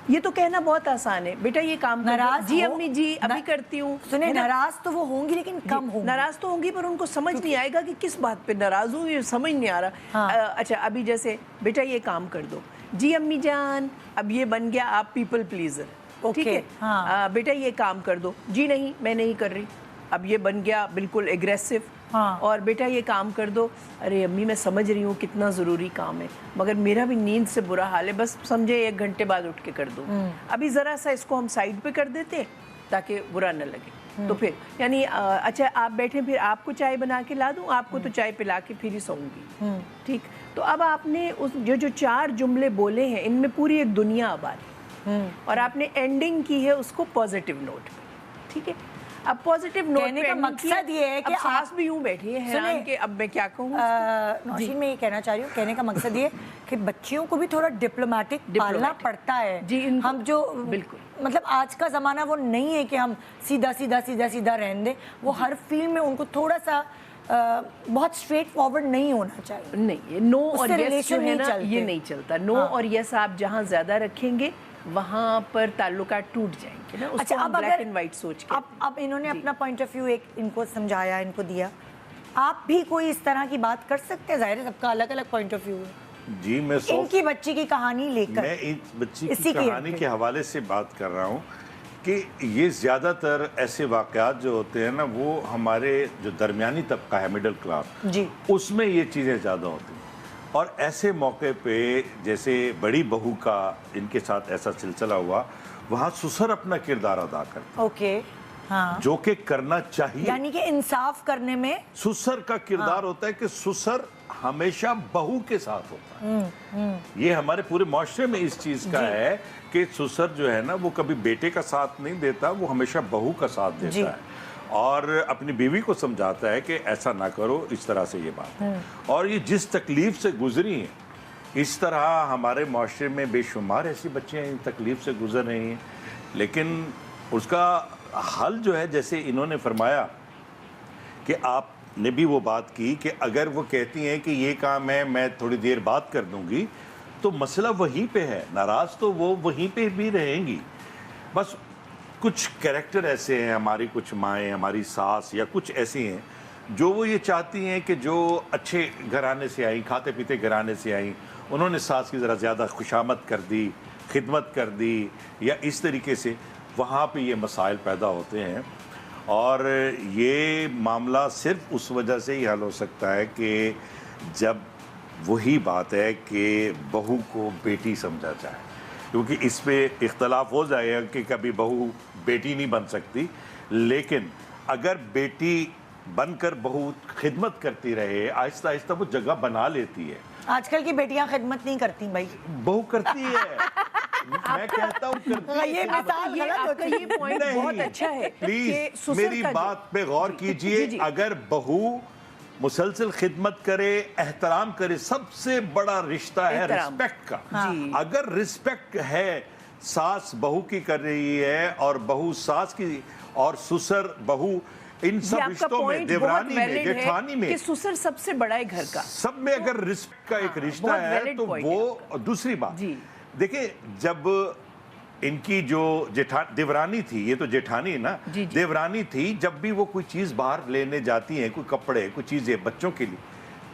یہ تو کہنا بہت آسان ہے، بیٹا یہ کام ناراض جی امی جی ابھی کرتی ہوں. سنیں ناراض تو وہ ہوں گی لیکن کم ہوں گی. ناراض تو ہوں گی پر ان کو سمجھ نہیں آئے گا کہ کس بات پہ ناراض ہوں، یہ سمجھ نہیں آ رہا. اچھا ابھی جیسے بیٹا یہ کام کر دو، جی امی جان اب یہ بن گیا آپ پیپل پلیزر، ٹھیک ہے. بیٹا یہ کام کر دو، جی نہیں میں نہیں کر رہی، اب یہ بن گیا بالکل ایگریسو. اور بیٹا یہ کام کر دو، ارے امی میں سمجھ رہی ہوں کتنا ضروری کام ہے مگر میرا بھی نیند سے برا حال ہے، بس سمجھے 1 گھنٹے بعد اٹھ کے کر دوں. ابھی ذرا سا اس کو ہم سائڈ پہ کر دیتے تاکہ برا نہ لگے. تو پھر یعنی اچھا آپ بیٹھیں، پھر آپ کو چائے بنا کے لا دوں، آپ کو تو چائے پلا کے پھر ہی سوؤں گی. ٹھیک. تو اب آپ نے جو 4 جملے بولے ہیں ان میں پوری ایک دنیا آباد ہے اور آپ نے اینڈنگ کی ہے اس کو پازیٹیو نوٹ پہ. ٹھیک ہے. اب پازیٹیو نوٹ کہنے کا مقصد یہ ہے کہ ساس بھی یوں بیٹھی ہے حیران کہ اب میں کیا کہوں. نوشین میں یہ کہنا چاہ رہی ہوں، کہنے کا مقصد یہ کہ بچیوں کو بھی تھوڑا ڈپلومیٹک پالنا پڑتا ہے. ہم جو بالکل مطلب آج کا زمانہ وہ نہیں ہے کہ ہم سیدھا سیدھا سیدھا سیدھا رہن دیں، وہ ہر فیلڈ میں ان کو تھوڑا سا بہت اسٹریٹ فارورڈ نہیں ہونا چاہیے. نہیں، نو اور یس جو ہے نا یہ نہیں چلتا. نو اور یس آپ جہاں زیادہ رکھیں گے وہاں پر تعلقات ٹوٹ جائیں گے نا. اچھا اب بلیک اینڈ وائٹ سوچ کے اب انہوں نے اپنا پوائنٹ آف ویو ایک ان کو سمجھایا، ان کو دیا، آپ بھی کوئی اس طرح کی بات کر سکتے ہیں؟ ظاہر ہے سب کا الگ الگ پوائنٹ آف ویو ہے. جی میں ان کی بچی کی کہانی لے کر، میں اس بچی کی کہانی کے حوالے سے بات کر رہا ہوں کہ یہ زیادہ تر ایسے واقعات جو ہوتے ہیں نا وہ ہمارے جو درمیانی طبقہ ہے مڈل کلاس، اس میں یہ چیزیں زیادہ ہوتی ہیں. اور ایسے موقع پہ جیسے بڑی بہو کا ان کے ساتھ ایسا سلسلہ ہوا، وہاں سسر اپنا کردار ادا کرتا اوکے جو کہ کرنا چاہیے. یعنی کہ انصاف کرنے میں سسر کا کردار ہوتا ہے کہ سسر ہمیشہ بہو کے ساتھ ہوتا ہے. یہ ہمارے پورے معاشرے میں اس چیز کا ہے کہ سسر جو ہے نا وہ کبھی بیٹے کا ساتھ نہیں دیتا، وہ ہمیشہ بہو کا ساتھ دیتا ہے اور اپنی بیوی کو سمجھاتا ہے کہ ایسا نہ کرو، اس طرح سے یہ بات ہے. اور یہ جس تکلیف سے گزری ہیں، اس طرح ہمارے معاشرے میں بے شمار ایسی بچیاں ان تکلیف سے گزر رہی ہیں. لیکن اس کا حل جو ہے جیسے انہوں نے فرمایا کہ آپ نے بھی وہ بات کی کہ اگر وہ کہتی ہیں کہ یہ کام ہے میں تھوڑی دیر بات کر دوں گی تو مسئلہ وہیں پہ ہے، ناراض تو وہ وہیں پہ بھی رہیں گی. بس کچھ کریکٹر ایسے ہیں، ہماری کچھ مائیں، ہماری ساس یا کچھ ایسی ہیں جو وہ یہ چاہتی ہیں کہ جو اچھے گھرانے سے آئیں، کھاتے پیتے گھرانے سے آئیں، انہوں نے ساس کی ذرا زیادہ خوشامد کر دی، خدمت کر دی یا اس طریقے سے، وہاں پہ یہ مسائل پیدا ہوتے ہیں. اور یہ معاملہ صرف اس وجہ سے ہی حل ہو سکتا ہے کہ جب وہی بات ہے کہ بہو کو بیٹی سمجھا جائے. کیونکہ اس پہ اختلاف ہو جائے گا کہ کبھی بہو بیٹی نہیں بن سکتی، لیکن اگر بیٹی بن کر بہو خدمت کرتی رہے، آہستہ آہستہ وہ جگہ بنا لیتی ہے. آج کل کی بیٹیاں خدمت نہیں کرتی بھائی، بہو کرتی ہے. میں کہتا ہوں کرتی. یہ مثال غلط ہوتی ہے. یہ پوائنٹ بہت اچھا ہے. پلیز میری بات پہ غور کیجئے. اگر بہو مسلسل خدمت کرے، احترام کرے، سب سے بڑا رشتہ ہے رسپیکٹ کا. اگر رسپیکٹ ہے ساس بہو کی کر رہی ہے اور بہو ساس کی اور سسر بہو، ان سب رشتوں میں دیورانی میں جیٹھانی میں کہ سسر سب سے بڑا ہے گھر کا، سب میں اگر رسپیکٹ کا ایک رشتہ ہے تو وہ دوسری بات. دیکھیں جب ان کی جو دیورانی تھی، یہ تو جیٹھانی ہے نا، دیورانی تھی، جب بھی وہ کوئی چیز باہر لینے جاتی ہیں، کوئی کپڑے کوئی چیزیں بچوں کے لیے،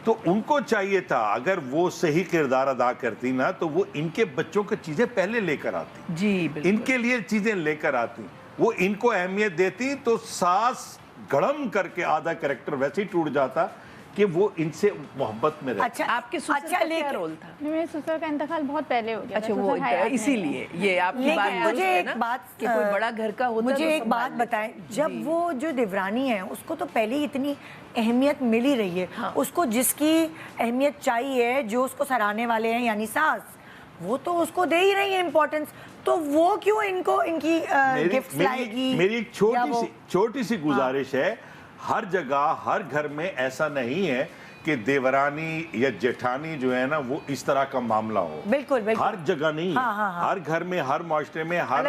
تو ان کو چاہیے تھا اگر وہ صحیح کردار ادا کرتی نا تو وہ ان کے بچوں کی چیزیں پہلے لے کر آتی، ان کے لیے چیزیں لے کر آتی، وہ ان کو اہمیت دیتی. تو ساس گڑم کر کے آدھا کریکٹر ویسے ہی ٹوٹ جاتا کہ وہ ان سے محبت میں رہتا. اچھا آپ کے سسر کا کیا رول تھا؟ میرے سسر کا انتقال بہت پہلے ہو گیا تھا. اچھا وہ اسی لیے یہ آپ کی بات مجھے ایک بات کہ کوئی بڑا گھر کا ہوتا ہے. مجھے ایک بات بتائیں، جب وہ جو دیورانی ہے اس کو تو پہلے ہی اتنی اہمیت ملی رہی ہے، اس کو جس کی اہمیت چاہیے، جو اس کو سراہنے والے ہیں یعنی ساس، وہ تو اس کو دے ہی رہی ہے امپورٹنس، تو وہ کیوں ان کو ان کی گفٹ لائے گی؟ میری ایک چھوٹی سی گزارش ہے، ہر جگہ ہر گھر میں ایسا نہیں ہے کہ دیورانی یا جیٹھانی جو ہے نا وہ اس طرح کا معاملہ ہو. بالکل بالکل. ہر جگہ نہیں, ہر گھر میں, ہر معاشرے میں, ہر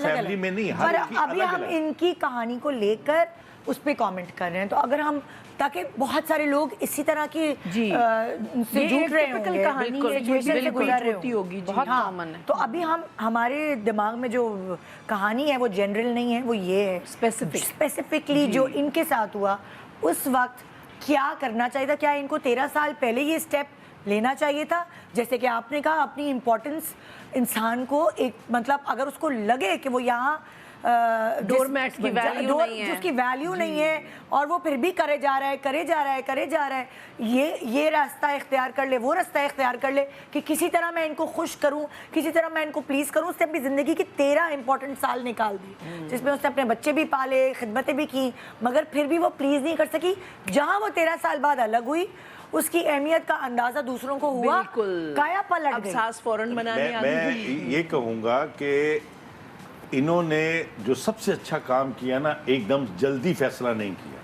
فیملی میں نہیں, ہر ایک کی ابھی ہم ان کی کہانی کو لے کر اس پہ کامنٹ کر رہے ہیں, تو اگر ہم تاکہ بہت سارے لوگ اسی طرح کی سے جھوٹ رہے ہوں گے, سچویشن سے گزر رہے ہوگی, بہت کامن ہے. تو ابھی ہمارے دماغ میں جو کہانی ہے وہ جنرل نہیں ہے, وہ یہ ہے اسپیسیفکلی جو ان کے ساتھ ہوا اس وقت کیا کرنا چاہیے تھا. کیا ان کو 13 سال پہلے یہ اسٹیپ لینا چاہیے تھا, جیسے کہ آپ نے کہا اپنی امپورٹنس انسان کو ایک مطلب اگر اس کو لگے کہ وہ یہاں ڈور میٹ کی ویلیو نہیں ہے, اس کی ویلیو نہیں ہے, اور وہ پھر بھی کرے جا رہا ہے, یہ راستہ اختیار کر لے, وہ راستہ اختیار کر لے کہ کسی طرح میں ان کو خوش کروں, کسی طرح میں ان کو پلیز کروں. اس نے اپنی زندگی کی 13 امپورٹنٹ سال نکال دی, جس میں اس نے اپنے بچے بھی پالے, خدمتیں بھی کی, مگر پھر بھی وہ پلیز نہیں کر سکی. جہاں وہ 13 سال بعد الگ ہوئی, اس کی اہمیت کا اندازہ دوسروں کو ہوا, کایا پلٹ گئی. ساس فوراً بنانے آ گئی. میں یہ کہوں گا کہ انہوں نے جو سب سے اچھا کام کیا نا, ایک دم جلدی فیصلہ نہیں کیا.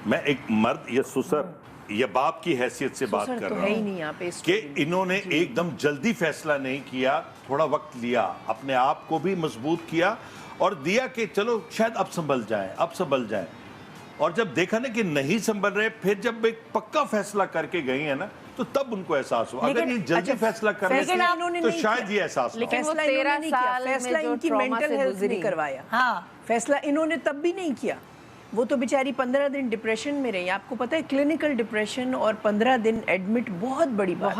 میں ایک مرد یا سسر یا باپ کی حیثیت سے بات کر رہا ہوں کہ انہوں نے ایک دم جلدی فیصلہ نہیں کیا, تھوڑا وقت لیا, اپنے آپ کو بھی مضبوط کیا اور دیا کہ چلو شاید اب سنبھل جائیں. اور جب دیکھا نا کہ نہیں سنبھل رہے, پھر جب ایک پکا فیصلہ کر کے گئی ہیں نا, تو تب ان کو احساس ہوا. اگر یہ جلدی فیصلہ کر رہے تھے تو شاید یہ احساس لیکن وہ 13 سال فیصلہ ان کی مینٹل ہیلتھ نہیں کروایا. فیصلہ انہوں نے تب بھی نہیں کیا. وہ تو بیچاری 15 دن ڈپریشن میں رہی. آپ کو پتہ ہے کلینکل ڈپریشن اور 15 دن ایڈمٹ بہت بڑی بات,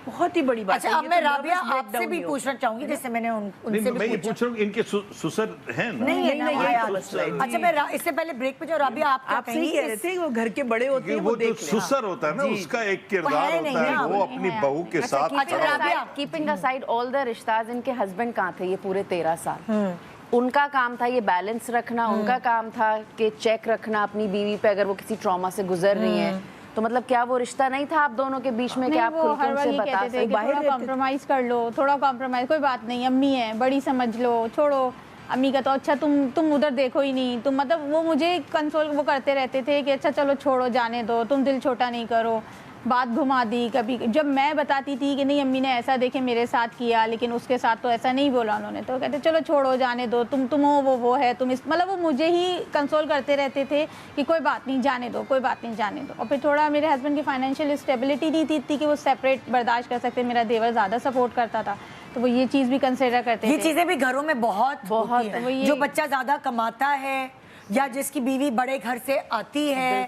بہت ہی بڑی بات. اچھا اب میں رابعہ آپ سے بھی پوچھنا چاہوں گی, جیسے میں نے ان سے بھی میں یہ پوچھ رہا ہوں ان کے سسر ہیں نا؟ نہیں. اچھا میں اس سے پہلے بریک پہ جو رابعہ آپ سے کہہ رہے تھے وہ گھر کے بڑے ہوتے ہیں, وہ جو سسر ہوتا ہے نا اس کا ایک کردار ہوتا ہے, وہ اپنی بہو کے ساتھ. کیپنگ اسائڈ آل دا رشتاز, ان کے ہسبینڈ کہاں تھے یہ پورے 13 سال؟ ان کا کام تھا یہ بیلنس رکھنا, ان کا کام تھا کہ چیک رکھنا اپنی بیوی پہ اگر وہ کسی ٹراما سے گزر رہی ہیں. تو مطلب کیا وہ رشتہ نہیں تھا آپ دونوں کے بیچ میں کہ آپ کھل کے ان سے بتا سکتے تھوڑا کمپرومائز کر لو, تھوڑا کمپرومائز, کوئی بات نہیں, امی ہے بڑی سمجھ لو, چھوڑو امی کا تو اچھا تم ادھر دیکھو ہی نہیں, تم مطلب وہ مجھے کنسول وہ کرتے رہتے تھے کہ اچھا چلو چھوڑو جانے دو, تم دل چھوٹا نہیں کرو. بات گھما دی کبھی, جب میں بتاتی تھی کہ نہیں امی نے ایسا دیکھے میرے ساتھ کیا لیکن اس کے ساتھ تو ایسا نہیں بولا انہوں نے, تو کہتے چلو چھوڑو جانے دو, تم ہو وہ ہے, تم اس مطلب وہ مجھے ہی کنسول کرتے رہتے تھے کہ کوئی بات نہیں جانے دو, کوئی بات نہیں جانے دو. اور پھر تھوڑا میرے ہسبینڈ کی فائنینشیل اسٹیبلٹی نہیں تھی اتنی کہ وہ سیپریٹ برداشت کر سکتے, میرا دیور زیادہ سپورٹ کرتا تھا, تو وہ یہ چیز بھی کنسیڈر کرتے تھے. یہ چیزیں بھی گھروں میں بہت جو بچہ زیادہ کماتا ہے یا جس کی بیوی بڑے گھر سے آتی ہے,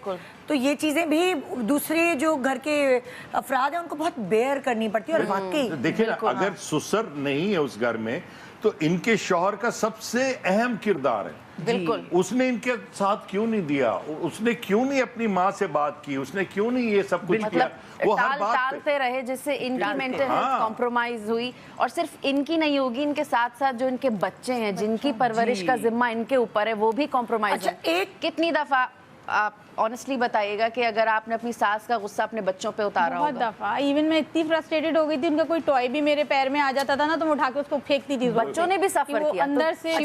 تو یہ چیزیں بھی دوسرے جو گھر کے افراد ہیں ان کو بہت بیئر کرنی پڑتی ہے. اور واقعی دیکھیں اگر سسر نہیں ہے اس گھر میں تو ان کے شوہر کا سب سے اہم کردار ہے. بالکل, اس نے ان کے ساتھ کیوں نہیں دیا, اس نے کیوں نہیں اپنی ماں سے بات کی, اس نے کیوں نہیں یہ سب کچھ کیا, وہ ہر بات ٹالتے رہے, جس سے ان کی مینٹل ہیلتھ کمپرومائز ہوئی. اور صرف ان کی نہیں ہوگی, ان کے ساتھ ساتھ جو ان کے بچے ہیں جن کی پرورش کا ذمہ ان کے اوپر ہے وہ بھی کمپرومائز ہوئی. کتنی دفعہ آپ آنیسٹلی بتائیے گا کہ اگر آپ نے اپنی ساس کا غصہ اپنے بچوں پہ اتارا ہوگا؟ بہت دفعہ. ایون میں اتنی فرسٹریٹڈ ہو گئی تھی, ان کا کوئی ٹوائے بھی میرے پیر میں آ جاتا تھا نا تو میں اٹھا کے اس کو پھینکتی تھی. بچوں نے بھی سفر کیا اندر سے.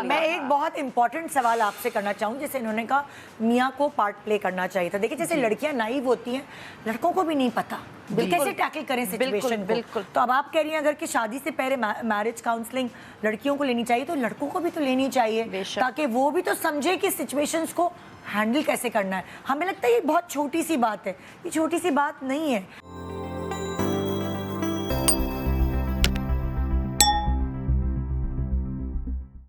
میں ایک بہت امپورٹنٹ سوال آپ سے کرنا چاہوں, جیسے انہوں نے کہا میاں کو پارٹ پلے کرنا چاہیے تھا. دیکھیں جیسے لڑکیاں نائیو ہوتی ہیں, لڑکوں کو بھی نہیں پتا کیسے ٹیکل کریں سچویشن کو. تو اب آپ کہہ رہی ہیں اگر کہ شادی سے پہلے میرج کاؤنسلنگ لڑکیوں کو لینی چاہیے, تو لڑکوں کو بھی تو لینی چاہیے تاکہ وہ بھی تو سمجھے کہ سچویشنز کو ہینڈل کیسے کرنا ہے. ہمیں لگتا ہے یہ بہت چھوٹی سی بات ہے, یہ چھوٹی سی بات نہیں ہے.